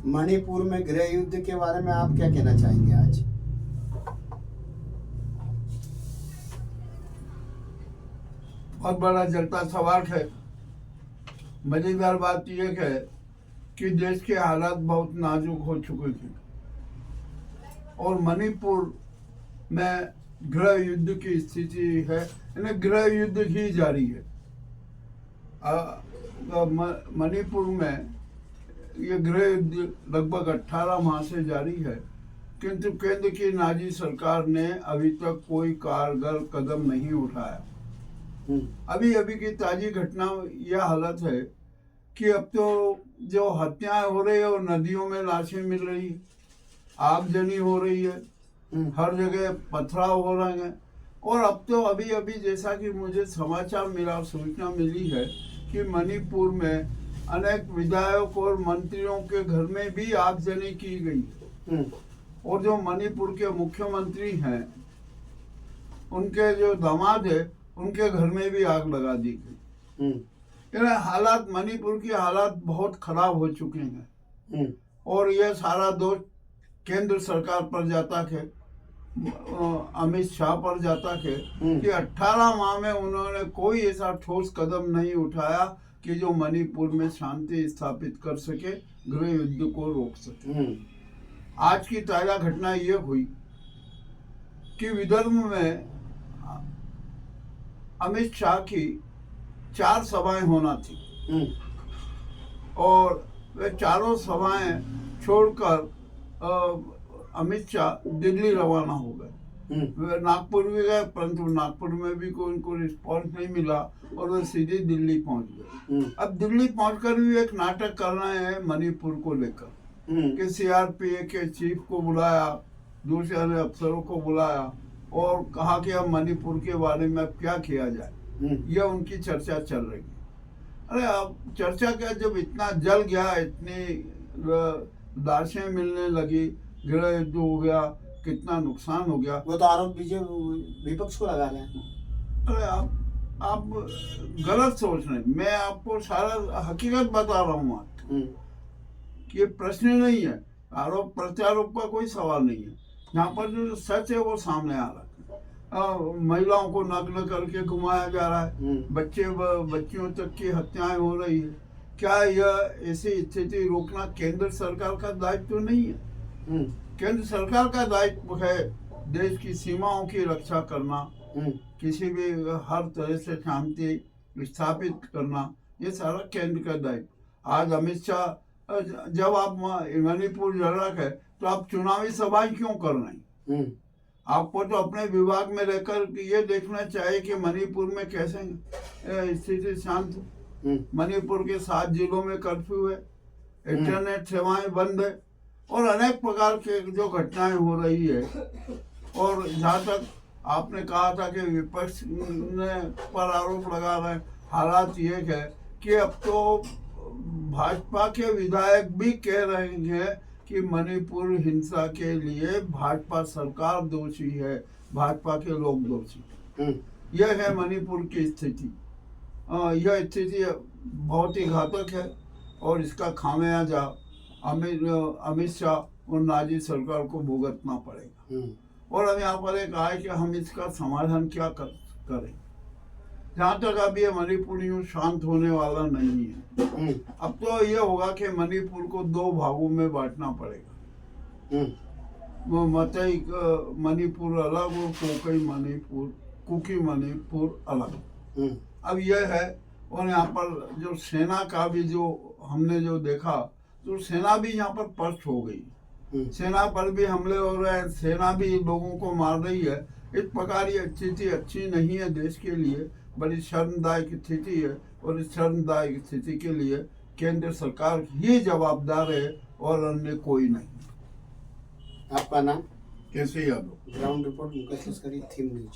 मणिपुर में गृह युद्ध के बारे में आप क्या कहना चाहेंगे आज? बहुत बड़ा जलता सवाल है। मजेदार बात यह है कि देश के हालात बहुत नाजुक हो चुके थे और मणिपुर में गृह युद्ध की स्थिति है, यानी गृह युद्ध ही जारी है। मणिपुर में ये गृह युद्ध लगभग 18 माह से जारी है, किंतु केंद्र की नाजी सरकार ने अभी तक कोई कारगर कदम नहीं उठाया। अभी अभी की ताजी घटना यह हालत है कि अब तो जो हत्याएं हो रही है और नदियों में लाशें मिल रही है, आगजनी हो रही है, हर जगह पथराव हो रहे हैं। और अब तो अभी अभी जैसा कि मुझे समाचार मिला, सूचना मिली है कि मणिपुर में अनेक विधायक और मंत्रियों के घर में भी आगजनी की गई और जो मणिपुर के मुख्यमंत्री हैं उनके जो दामाद है उनके घर में भी आग लगा दी गई। हालात मणिपुर की हालात बहुत खराब हो चुके हैं और यह सारा दोष केंद्र सरकार पर जाता है, अमित शाह पर जाता है कि 18 माह में उन्होंने कोई ऐसा ठोस कदम नहीं उठाया कि जो मणिपुर में शांति स्थापित कर सके, गृह युद्ध को रोक सके। आज की ताजा घटना यह हुई कि विदर्भ में अमित शाह की 4 सभाएं होना थी और वे चारों सभाएं छोड़कर अमित शाह दिल्ली रवाना हो गए। वे नागपुर भी गए, परंतु नागपुर में भी कोई उनको रिस्पॉन्स नहीं मिला और वे सीधे दिल्ली पहुंच गए। अब दिल्ली पहुंचकर भी एक नाटक कर रहे हैं मणिपुर को लेकर कि सीआरपीएफ के चीफ को बुलाया, दूसरे अफसरों को बुलाया और कहा कि अब मणिपुर के बारे में अब क्या किया जाए, यह उनकी चर्चा चल रही है। अरे अब चर्चा क्या, जब इतना जल गया, इतनी लाशें मिलने लगी, गृह युद्ध हो गया, कितना नुकसान हो गया, वो तो आरोप विपक्ष को लगा रहे हैं। अरे आप गलत सोच रहे हैं। मैं आपको सारा हकीकत बता रहा हूँ कि ये प्रश्न नहीं है, आरोप प्रत्यारोप का कोई सवाल नहीं है। यहाँ पर जो सच है वो सामने आ रहा है। महिलाओं को नग्न करके घुमाया जा रहा है, बच्चियों तक की हत्याएं हो रही है। क्या यह ऐसी स्थिति रोकना केंद्र सरकार का दायित्व तो नहीं है? केंद्र सरकार का दायित्व है देश की सीमाओं की रक्षा करना, किसी भी हर तरह से शांति स्थापित करना, ये सारा केंद्र का दायित्व। आज अमित शाह, जब आप मणिपुर जल रहा है तो आप चुनावी सभाएं क्यों कर रहे हैं? आपको तो अपने विभाग में रहकर ये देखना चाहिए कि मणिपुर में कैसे स्थिति शांत है। मणिपुर के 7 जिलों में कर्फ्यू है, इंटरनेट सेवाएं बंद है और अनेक प्रकार के जो घटनाएं हो रही है। और जहाँ तक आपने कहा था कि विपक्ष ने पर आरोप लगा रहे हैं, हालात ये है कि अब तो भाजपा के विधायक भी कह रहे हैं कि मणिपुर हिंसा के लिए भाजपा सरकार दोषी है, भाजपा के लोग दोषी। यह है मणिपुर की स्थिति। यह स्थिति बहुत ही घातक है और इसका खामियाजा अमित शाह और नाजी सरकार को भुगतना पड़ेगा। और हम यहाँ पर एक आए कि हम इसका समाधान क्या करें। जहाँ तक अभी ये मणिपुर यूँ शांत होने वाला नहीं है। अब तो ये होगा कि मणिपुर को 2 भागों में बांटना पड़ेगा। वो मतई मणिपुर अलग और कुकी मणिपुर अलग। अब यह है, और यहाँ पर जो सेना का भी जो हमने जो देखा तो सेना भी यहाँ पर पस्त हो गई। सेना पर भी हमले हो रहे हैं, सेना भी लोगों को मार रही है। इस प्रकार ये स्थिति अच्छी नहीं है देश के लिए, बड़ी शर्मदायक स्थिति है और इस शर्मदायक स्थिति के लिए केंद्र सरकार ही जवाबदार है और अन्य कोई नहीं। आपका नाम? कैसे यादव, ग्राउंड रिपोर्ट मुकेश लश्करी, थीम न्यूज।